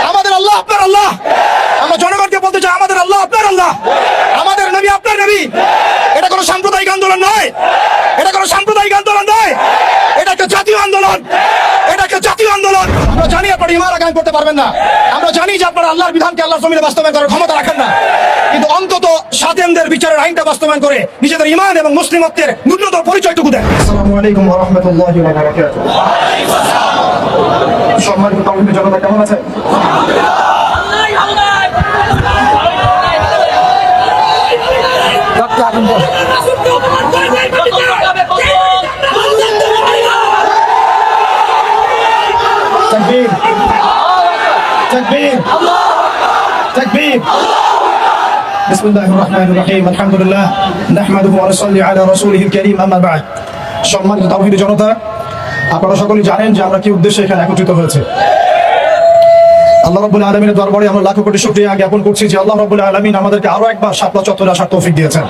আমাদের আল্লাহ আপনার আল্লাহ। আমরা জনগণকে বলতে চাই আমাদের আল্লাহ আপনার আল্লাহ, আমাদের নবী আপনার নবী। এটা কোনো সাম্প্রদায়িক আন্দোলন নয়, এটা কোনো সাম্প্রদায়িক আন্দোলন নয়, এটা একটা জাতীয় আন্দোলন, এটা একটা জাতীয় আন্দোলন। আমরা জানি আপনারা ইমান কায়েম করতে পারবেন না, আমরা জানি যে আপনারা আল্লাহর বিধানকে আল্লাহর জমিনে বাস্তবায়ন করার ক্ষমতা রাখেন না, কিন্তু অন্তত সাতেমদের বিচারের আইনটা বাস্তবায়ন করে নিজেদের ইমান এবং মুসলিমত্বের ন্যূনতম পরিচয়টুকু দেন। আসসালামু আলাইকুম ওয়া রাহমাতুল্লাহি ওয়া বারাকাতুহু। সম্মানিত তাওহীদের জনতা, কেমন আছেন? তাকবীর, তাকবীর, তাকবীর। বিসমিল্লাহির রহমানির রহিম। আলহামদুলিল্লাহ নাহমাদুহু ওয়া নুসাল্লি আলা রাসূলিহিল কারীম, আম্মা বা'দ। সম্মানিত তাওহীদের জনতা, আপনারা সকলেই জানেন যে আমরা কি উদ্দেশ্যে এখানে একত্রিত হয়েছে। আল্লাহ রাব্বুল আলামিনের দরবারে আমরা লাখো কোটি শুকরিয়া জ্ঞাপন করছি যে আল্লাহ রাব্বুল আলামিন আমাদেরকে আরো একবার শাপলা চত্বরে আসার তৌফিক দিয়েছেন।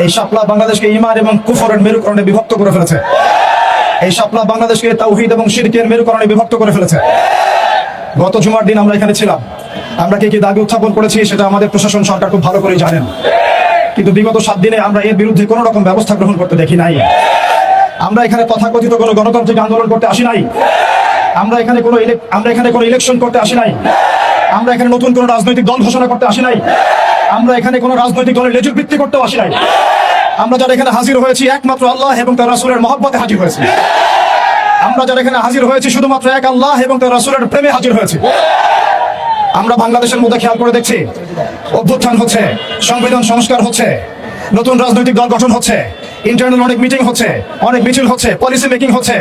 এই শাপলা বাংলাদেশকে ঈমান এবং কুফরের মেরুকরণে বিভক্ত করে ফেলেছে। এই শাপলা বাংলাদেশকে তাওহীদ এবং শিরকের মেরুকরণে বিভক্ত করে ফেলেছে। গত জুমার দিন আমরা এখানে ছিলাম, আমরা কি দাবি উত্থাপন করেছি সেটা আমাদের প্রশাসন সরকার খুব ভালো করেই জানেন, কিন্তু বিগত 7 দিনে আমরা এর বিরুদ্ধে কোনো রকম ব্যবস্থা গ্রহণ করতে দেখি নাই। আমরা এখানে তথাকথিত কোনো গণতান্ত্রিক আন্দোলন করতে আসি নাই, আমরা এখানে কোনো ইলেকশন করতে আসি নাই, আমরা এখানে নতুন কোনো রাজনৈতিক দল ঘোষণা করতে আসি নাই, আমরা এখানে কোনো রাজনৈতিক দলের লেজুর বৃত্তি করতেও আসি নাই। আমরা যারা এখানে হাজির হয়েছি একমাত্র আল্লাহ এবং তার রাসূলের মহব্বতে হাজির হয়েছি। আমরা যারা এখানে হাজির হয়েছি শুধুমাত্র এক আল্লাহ এবং তার রাসূলের প্রেমে হাজির হয়েছি। আমরা বাংলাদেশের মধ্যে খেয়াল করে দেখছি, অভ্যুত্থান হচ্ছে, সংবিধান সংস্কার হচ্ছে, নতুন রাজনৈতিক দল গঠন হচ্ছে, ইন্টারনাল অনেক মিটিং হচ্ছে, অনেক মিছিল হচ্ছে, পলিসি মেকিং হচ্ছে,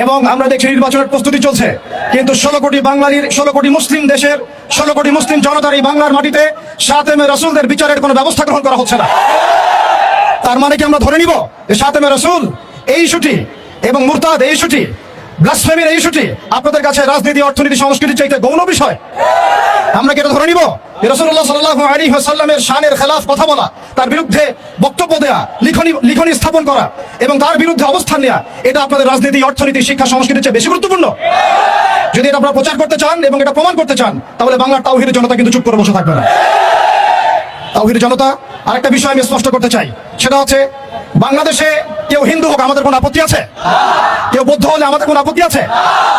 এবং আমরা দেখছি নির্বাচনের প্রস্তুতি চলছে। কিন্তু 16 কোটি মুসলিম দেশের 16 কোটি মুসলিম জনতার এই বাংলার মাটিতে শাতেমে রাসূলদের বিচারের কোনো ব্যবস্থা গ্রহণ করা হচ্ছে না। তার মানে কি আমরা ধরে নিব যে শাতেমে রাসূল এই ইস্যুটি এবং মুরতাদ এই ইস্যুটি, ব্লাসফেমির এই ইস্যুটি আপনাদের কাছে রাজনীতি, অর্থনীতি, সংস্কৃতির চাইতে গৌণ বিষয়? আমরা কি এটা ধরে নিব যে রাসূলুল্লাহ সাল্লাল্লাহু আলাইহি ওয়াসাল্লামের শানের খেলাফ কথা বলা, তার বিরুদ্ধে বক্তব্য দেয়া, লিখনি স্থাপন করা এবং তার বিরুদ্ধে অবস্থান নেওয়া, এটা আপনাদের রাজনীতি, অর্থনীতি, শিক্ষা, সংস্কৃতির চেয়ে বেশি গুরুত্বপূর্ণ? যদি এটা আপনারা প্রচার করতে চান এবং এটা প্রমাণ করতে চান, তাহলে বাংলার তাওহীদের জনতা কিন্তু চুপ করে বসে থাকবে না। তাওহীদের জনতা, আরেকটা বিষয় আমি স্পষ্ট করতে চাই, সেটা হচ্ছে বাংলাদেশে কেউ হিন্দু হোক আমাদের কোনো আপত্তি আছে? কেউ বৌদ্ধ হলে আমাদের কোনো আপত্তি আছে?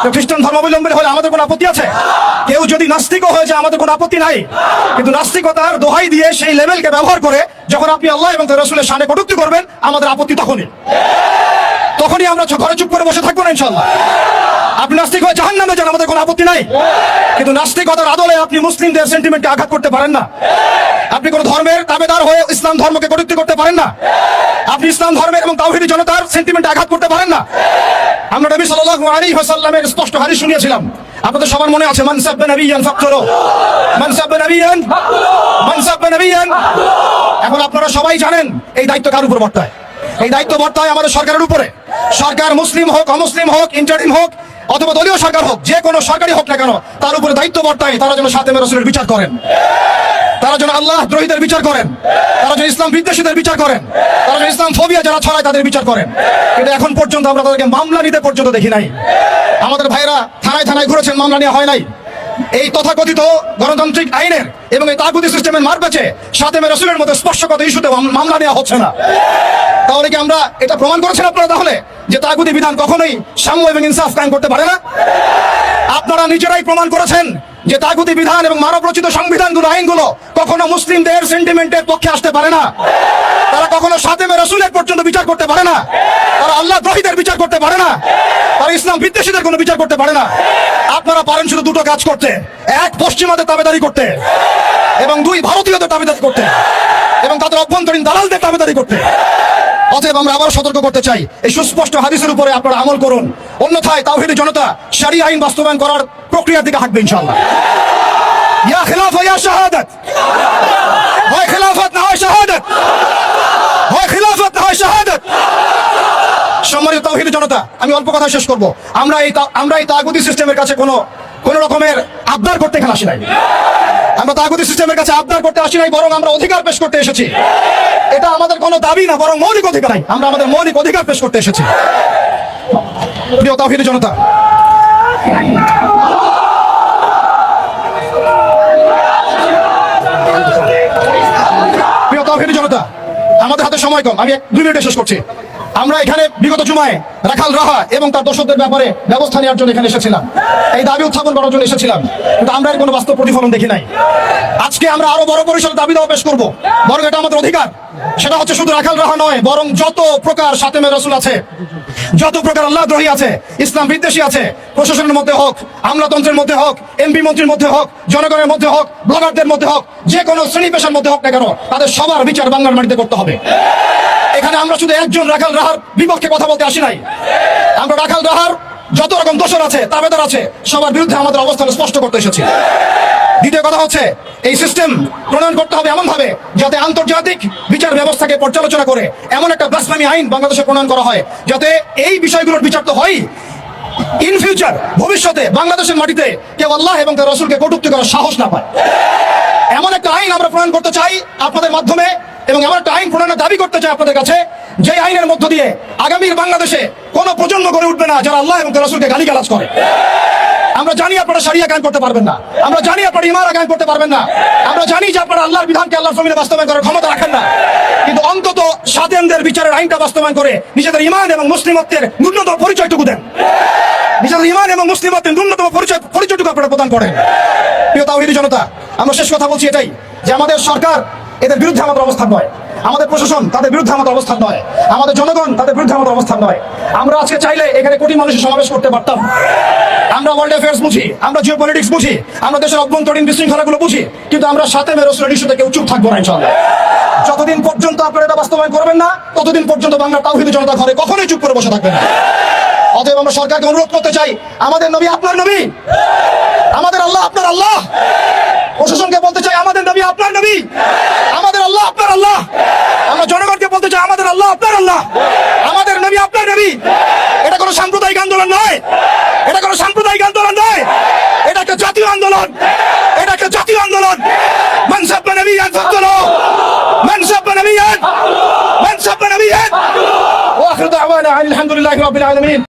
কেউ খ্রিস্টান ধর্মাবলম্বী হলে আমাদের কোনো আপত্তি আছে? কেউ যদি নাস্তিকও হয়ে যায় আমাদের কোনো আপত্তি নাই। কিন্তু নাস্তিকতার দোহাই দিয়ে সেই লেভেলকে ব্যবহার করে যখন আপনি আল্লাহ এবং তার রাসূলের শানে কটূক্তি করবেন, আমাদের আপত্তি তখনই আমরা ঘরে চুপ করে বসে থাকবো না ইনশাআল্লাহ। আপনি নাস্তিক হয়ে জাহান্নামে যান, আমাদের কোনো আপত্তি নাই, কিন্তু নাস্তিকতার আদলে আপনি মুসলিমদের সেন্টিমেন্টকে আঘাত করতে পারেন না। আপনি কোন ধর্মের তাবেদার হয়ে ইসলাম ধর্মকে কটূক্তি করতে পারেন না। আপনি ইসলাম ধর্মের এবং তাওহীদি জনতার সেন্টিমেন্টে আঘাত করতে পারেন না। আমরা নবী সাল্লাল্লাহু আলাইহি ওয়াসাল্লামের স্পষ্ট হাদিস শুনিয়েছিলাম, আপনাদের সবার মনে আছে, মান সাব্বা নাবিয়ান ফাকতুলু, মান সাব্বা নাবিয়ান, মান সাব্বা নাবিয়ান। এখন আপনারা সবাই জানেন এই দায়িত্ব কার উপর বর্তায়? এই দায়িত্ব বর্তায় আমাদের সরকারের উপরে। সরকার মুসলিম হোক, অমুসলিম হোক, ইন্টারিম হোক অথবা দলীয় সরকার হোক, যে কোনো সরকারি হোক না কেন, তার উপরে দায়িত্ব বর্তায় তারা যেন শাতেমে রাসূলের বিচার করেন, তারা যেন আল্লাহ দ্রোহীদের বিচার করেন, তারা যেন ইসলাম বিদ্বেষীদের বিচার করেন, তারা যেন ইসলাম ফোবিয়া যারা ছড়ায় তাদের বিচার করেন। কিন্তু এখন পর্যন্ত আমরা তাদেরকে মামলা নিতে পর্যন্ত দেখি নাই। আমাদের ভাইরা থানায় থানায় ঘুরেছেন, মামলা নেওয়া হয় নাই। এই তথাকথিত গণতান্ত্রিক আইনের এবং এই তাগুতি সিস্টেমের মার পেছে শাতেমে রাসূলের মতো স্পর্শগত ইস্যুতে মামলা নেওয়া হচ্ছে না। তাহলে কি আমরা এটা প্রমাণ করেছেন আপনারা তাহলে যে তাগুতি বিধান কখনোই সাম্য এবং ইনসাফ কায়েম করতে পারে না? আপনারা নিজেরাই প্রমাণ করেছেন যে তাগুতি বিধান এবং মানব রচিত সংবিধানগুলো, আইনগুলো কখনো মুসলিমদের সেন্টিমেন্টের পক্ষে আসতে পারে না। তারা কখনো শাতেমে রাসূলের পর্যন্ত বিচার করতে পারে না। তারা আল্লাহ দ্রোহীদের বিচার করতে পারে না। তারা ইসলাম বিদ্বেষীদের কোনো বিচার করতে পারে না। আপনারা পারেন শুধু দুটো কাজ করতে, এক পশ্চিমাদের তাবেদারি করতে এবং দুই ভারতীয়দের তাবেদারি করতে এবং তাদের অভ্যন্তরীণ দালালদের তাবেদারি করতে। অতএব আমরা আবার সতর্ক করতে চাই, এই সুস্পষ্ট হাদিসের উপরে আপনারা আমল করুন, অন্যথায় তাওহীদি জনতা শরিয়া আইন বাস্তবায়ন করার প্রক্রিয়ার দিকে হাঁটবে ইনশাআল্লাহ। ইয়া খিলাফা ইয়া শাহাদাত, হয় খিলাফত না হয় শাহাদাত, হয় খিলাফত না হয় শাহাদাত। সম্মানিত তাওহীদি জনতা, আমি অল্প কথা শেষ করব। আমরা এই তাগুতি সিস্টেমের কাছে কোন রকমের আবদার করতে এখানে আসি নাই। আমরা তাগুতি সিস্টেমের কাছে আবদার করতে আসি নাই, বরং আমরা অধিকার পেশ করতে এসেছি। এটা আমাদের কোনো দাবি না, বরং মৌলিক অধিকার। আমরা আমাদের মৌলিক অধিকার পেশ করতে এসেছি। প্রিয় তাওহীদি জনতা, আমাদের হাতে সময় কম, আমি 2 মিনিটে শেষ করছি। আমরা এখানে বিগত জুমায় রাখাল রাহা এবং তার দর্শকদের ব্যাপারে ব্যবস্থা নেওয়ার জন্য এখানে এসেছিলাম, এই দাবি উত্থাপন করার জন্য এসেছিলাম, কিন্তু আমরা এর কোনো বাস্তব প্রতিফলন দেখি নাই। আজকে আমরা আরো বড় পরিসরে দাবি দাওয়া পেশ করবো, বরং এটা আমাদের অধিকার। সেটা হচ্ছে শুধু রাখাল রাহা নয়, বরং যত প্রকার শাতেমে রাসূল আছে, যত প্রকার আল্লাহদ্রোহী আছে, ইসলাম বিদ্বেষী আছে, প্রশাসনের মধ্যে হোক, আমলাতন্ত্রের মধ্যে হোক, এমপি মন্ত্রীর মধ্যে হোক, জনগণের মধ্যে হোক, ব্লগারদের মধ্যে হোক, যে কোনো শ্রেণী পেশার মধ্যে হোক না কেন, তাদের সবার বিচার বাংলার মাটিতে করতে হবে। এখানে আমরা শুধু একজন রাখাল রাহার বিপক্ষে কথা বলতে আসি নাই। আমরা রাখাল রাহার যত রকম দোষর আছে, তাবেদার আছে, সবার বিরুদ্ধে আমাদের অবস্থান স্পষ্ট করতে এসেছি। দ্বিতীয় কথা হচ্ছে, এই সিস্টেম প্রণয়ন করতে হবে এমন ভাবে যাতে আন্তর্জাতিক বিচার ব্যবস্থাকে পর্যালোচনা করে এমন একটা ব্লাসফেমি আইন বাংলাদেশে প্রণয়ন করা হয়, যাতে এই বিষয়গুলোর বিচার তো হয়, ইন ফিউচার ভবিষ্যতে বাংলাদেশের মাটিতে কেউ আল্লাহ এবং তার রাসূলকে কটূক্তি করার সাহস না পায়। এমন একটা আইন আমরা প্রণয়ন করতে চাই আপনাদের মাধ্যমে, এবং এমন একটা আইন প্রণয়নের দাবি করতে চাই আপনাদের কাছে, যে আইনের মধ্য দিয়ে আগামীর বাংলাদেশে কোনো প্রজন্ম গড়ে উঠবে না যারা আল্লাহ এবং তার রাসূলকে গালিগালাজ করে। আমরা জানি আপনারা শরিয়া কায়েম করতে পারবেন না, আমরা জানি আপনারা ইমারা কায়েম করতে পারবেন না, আমরা জানি যে আপনারা আল্লাহর বিধানকে আল্লাহর জমিনে বাস্তবায়ন করার ক্ষমতা রাখেন না, কিন্তু অন্তত শাতেমদের বিচারের আইনটা বাস্তবায়ন করে নিজেদের ঈমান এবং মুসলিমত্বের ন্যূনতম পরিচয়টুকু দেন। নিজেদের ঈমান এবং মুসলিমত্বের ন্যূনতম পরিচয়টুকু আপনারা প্রদান করেন। প্রিয় তাওহীদি জনতা, আমরা শেষ কথা বলছি এটাই, যে আমাদের সরকার এদের বিরুদ্ধে আমাদের অবস্থান নয়, আমাদের প্রশাসন তাদের বিরুদ্ধে আমাদের অবস্থান নয়, আমাদের জনগণ তাদের বিরুদ্ধে আমাদের অবস্থান নয়। আমরা আজকে চাইলে এখানে কোটি মানুষের সমাবেশ করতে পারতাম। আমরা ওয়ার্ল্ড অ্যাফেয়ার্স বুঝি, আমরা জিও পলিটিক্স বুঝি, আমরা দেশের অভ্যন্তরীণ বিশৃঙ্খলাগুলো বুঝি, কিন্তু আমরা শাতেমে রাসূলের ইস্যুতে কেউ চুপ থাকবো না ইনশাআল্লাহ। যতদিন পর্যন্ত আপনারা এটা বাস্তবায়ন করবেন না, ততদিন পর্যন্ত বাংলার তাওহীদি জনতা ঘরে কখনোই চুপ করে বসে থাকবে না। অতএব আমরা সরকারকে অনুরোধ করতে চাই, আমাদের নবী আপনার নবী, আমাদের আল্লাহ আপনার আল্লাহ। প্রশাসনকে বলতে চাই, আমাদের নবী আপনার নবী, আমাদের আল্লাহ আপনার আল্লাহ। আমরা জনগণকে বলতে চাই, আমাদের আল্লাহ আপনার আল্লাহ, আমাদের নবী আপনার নবী। এটা কোনো সাম্প্রদায়িক আন্দোলন নয়, এটা কোনো সাম্প্রদায়িক আন্দোলন নয়, এটা একটা জাতীয় আন্দোলন, এটা একটা জাতীয় আন্দোলন। মান সাব্বা নবিয়ান ফাকতুলুহু, মান সাব্বা নবিয়ান, মান সাব্বা নবিয়ান। ওয়া আখিরু দাওয়ানা আলহামদুলিল্লাহি রাব্বিল আলামিন।